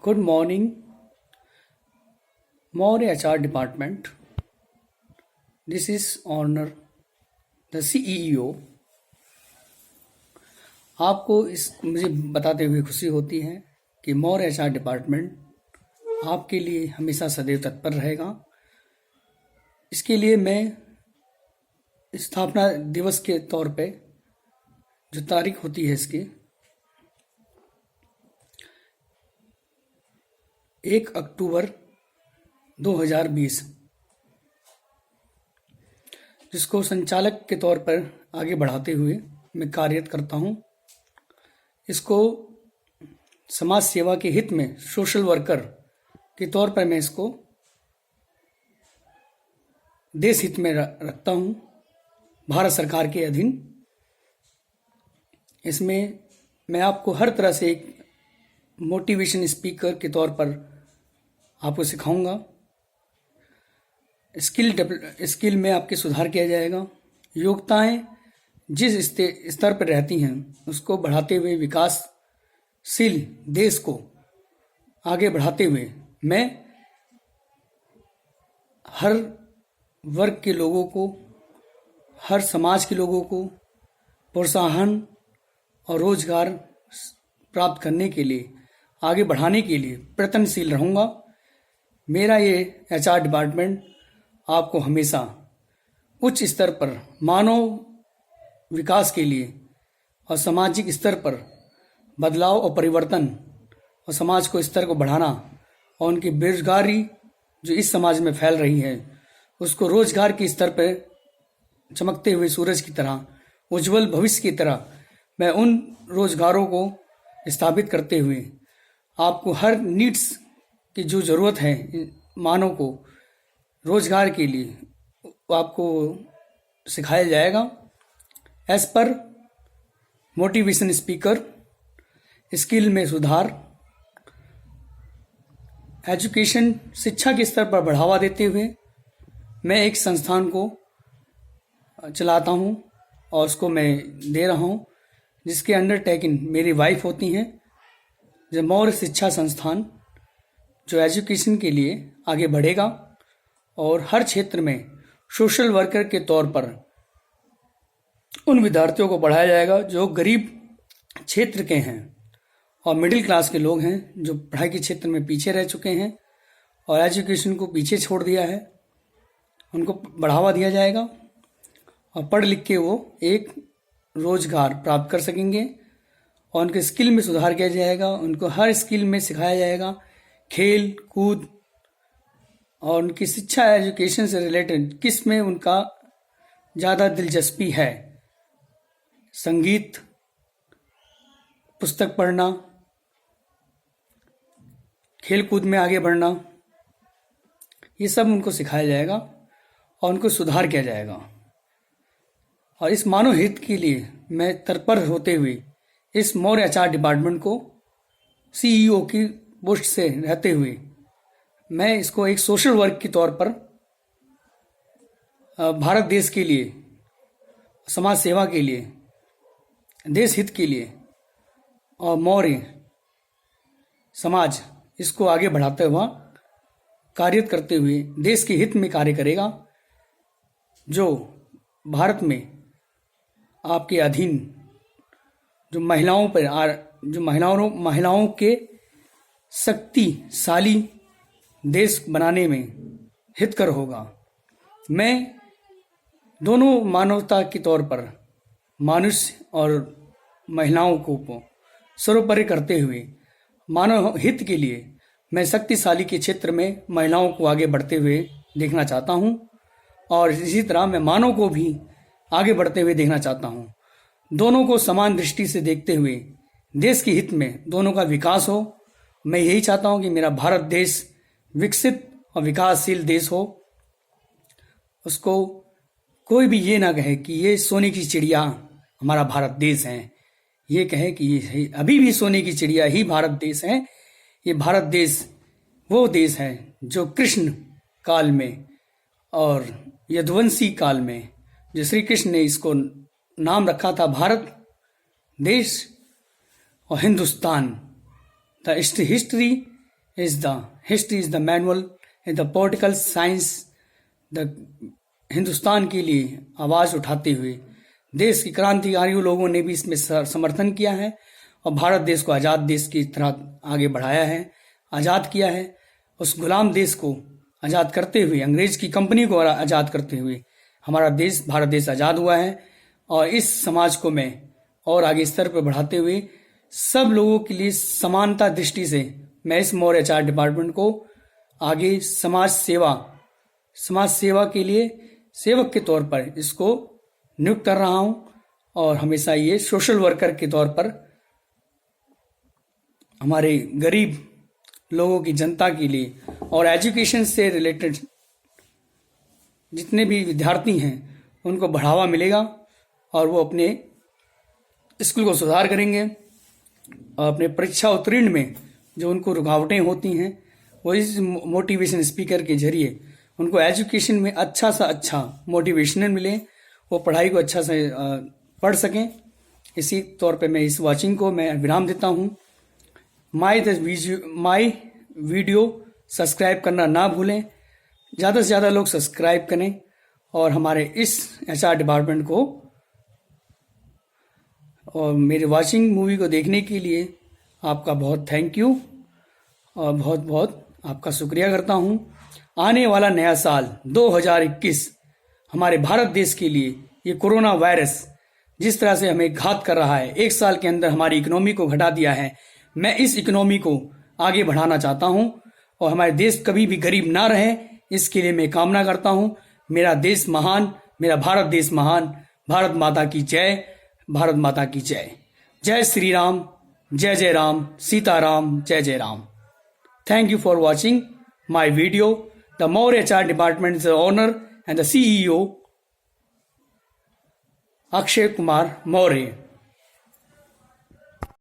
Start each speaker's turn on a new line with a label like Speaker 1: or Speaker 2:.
Speaker 1: Good morning, More HR department. This is Honor, the CEO. आपको इस मुझे बताते हुए खुशी होती है कि मोर एचआर डिपार्टमेंट आपके लिए हमेशा सदैव तत्पर रहेगा। इसके लिए मैं स्थापना दिवस के तौर पे जो तारीख होती है इसकी 1 अक्टूबर 2020, जिसको संचालक के तौर पर आगे बढ़ाते हुए मैं कार्यरत करता हूँ। इसको समाज सेवा के हित में सोशल वर्कर के तौर पर मैं इसको देश हित में रखता हूँ, भारत सरकार के अधीन। इसमें मैं आपको हर तरह से एक मोटिवेशन स्पीकर के तौर पर आपको सिखाऊंगा। स्किल में आपके सुधार किया जाएगा। योग्यताएं जिस स्तर पर रहती हैं उसको बढ़ाते हुए विकासशील देश को आगे बढ़ाते हुए मैं हर वर्ग के लोगों को, हर समाज के लोगों को प्रोत्साहन और रोजगार प्राप्त करने के लिए, आगे बढ़ाने के लिए प्रयत्नशील रहूँगा। मेरा ये एचआर डिपार्टमेंट आपको हमेशा उच्च स्तर पर मानव विकास के लिए और सामाजिक स्तर पर बदलाव और परिवर्तन और समाज को स्तर को बढ़ाना और उनकी बेरोजगारी जो इस समाज में फैल रही है उसको रोजगार के स्तर पर चमकते हुए सूरज की तरह, उज्जवल भविष्य की तरह मैं उन रोजगारों को स्थापित करते हुए आपको हर नीड्स की जो ज़रूरत है मानव को रोजगार के लिए आपको सिखाया जाएगा। As per motivation speaker, skill में सुधार, एजुकेशन शिक्षा के स्तर पर बढ़ावा देते हुए मैं एक संस्थान को चलाता हूँ और उसको मैं दे रहा हूँ, जिसके अंडरटेकिंग मेरी वाइफ होती हैं। जो मौर्य शिक्षा संस्थान जो एजुकेशन के लिए आगे बढ़ेगा और हर क्षेत्र में सोशल वर्कर के तौर पर उन विद्यार्थियों को पढ़ाया जाएगा जो गरीब क्षेत्र के हैं और मिडिल क्लास के लोग हैं, जो पढ़ाई के क्षेत्र में पीछे रह चुके हैं और एजुकेशन को पीछे छोड़ दिया है। उनको बढ़ावा दिया जाएगा और पढ़ लिख के वो एक रोजगार प्राप्त कर सकेंगे और उनके स्किल में सुधार किया जाएगा। उनको हर स्किल में सिखाया जाएगा, खेल कूद और उनकी शिक्षा एजुकेशन से रिलेटेड किस में उनका ज़्यादा दिलचस्पी है, संगीत, पुस्तक पढ़ना, खेल कूद में आगे बढ़ना, ये सब उनको सिखाया जाएगा और उनको सुधार किया जाएगा। और इस मानव हित के लिए मैं तत्पर होते हुए इस मोर एचआर डिपार्टमेंट को सीईओ की पोस्ट से रहते हुए मैं इसको एक सोशल वर्क के तौर पर भारत देश के लिए, समाज सेवा के लिए, देश हित के लिए और मौर्य समाज इसको आगे बढ़ाते हुआ कार्यरत करते हुए देश के हित में कार्य करेगा। जो भारत में आपके अधीन जो महिलाओं के शक्तिशाली देश बनाने में हितकर होगा। मैं दोनों मानवता के तौर पर मनुष्य और महिलाओं को सर्वोपरि करते हुए मानव हित के लिए मैं शक्तिशाली के क्षेत्र में महिलाओं को आगे बढ़ते हुए देखना चाहता हूं और इसी तरह मैं मानव को भी आगे बढ़ते हुए देखना चाहता हूं। दोनों को समान दृष्टि से देखते हुए देश के हित में दोनों का विकास हो। मैं यही चाहता हूं कि मेरा भारत देश विकसित और विकासशील देश हो। उसको कोई भी ये ना कहे कि ये सोने की चिड़िया हमारा भारत देश है, ये कहे कि ये अभी भी सोने की चिड़िया ही भारत देश है। ये भारत देश वो देश है जो कृष्ण काल में और यदुवंशी काल में जो श्री कृष्ण ने इसको नाम रखा था भारत देश और Hindustan. The history is the history is the manual in the political science. The Hindustan के लिए आवाज उठाते हुए देश की क्रांतिकारियों लोगों ने भी इसमें समर्थन किया है और भारत देश को आजाद देश की तरह आगे बढ़ाया है, आजाद किया है। उस गुलाम देश को आजाद करते हुए, अंग्रेज की कंपनी को आजाद करते हुए हमारा देश भारत देश आजाद हुआ है। और इस समाज को मैं और आगे स्तर पर बढ़ाते हुए सब लोगों के लिए समानता दृष्टि से मैं इस मौर्य आचार डिपार्टमेंट को आगे समाज सेवा के लिए सेवक के तौर पर इसको नियुक्त कर रहा हूं और हमेशा ये सोशल वर्कर के तौर पर हमारे गरीब लोगों की, जनता के लिए और एजुकेशन से रिलेटेड जितने भी विद्यार्थी हैं उनको बढ़ावा मिलेगा और वो अपने स्कूल को सुधार करेंगे और अपने परीक्षा उत्तीर्ण में जो उनको रुकावटें होती हैं वो इस मोटिवेशन स्पीकर के जरिए उनको एजुकेशन में अच्छा सा अच्छा मोटिवेशनल मिले, वो पढ़ाई को अच्छा से पढ़ सकें। इसी तौर पे मैं इस वॉचिंग को मैं विराम देता हूँ। माई वीडियो सब्सक्राइब करना ना भूलें, ज़्यादा से ज़्यादा लोग सब्सक्राइब करें और हमारे इस एचआर डिपार्टमेंट को और मेरे वॉचिंग मूवी को देखने के लिए आपका बहुत थैंक यू और बहुत बहुत आपका शुक्रिया करता हूँ। आने वाला नया साल 2021 हमारे भारत देश के लिए ये कोरोना वायरस जिस तरह से हमें घात कर रहा है, एक साल के अंदर हमारी इकोनॉमी को घटा दिया है। मैं इस इकोनॉमी को आगे बढ़ाना चाहता हूं और हमारे देश कभी भी गरीब ना रहे, इसके लिए मैं कामना करता हूं। मेरा देश महान, मेरा भारत देश महान। भारत माता की जय, भारत माता की जय। जय श्री राम, जय जय राम, सीताराम, जय जय Ram. Thank you for watching my video. The Maurya HR department is the owner and the CEO Akshay Kumar Maurya.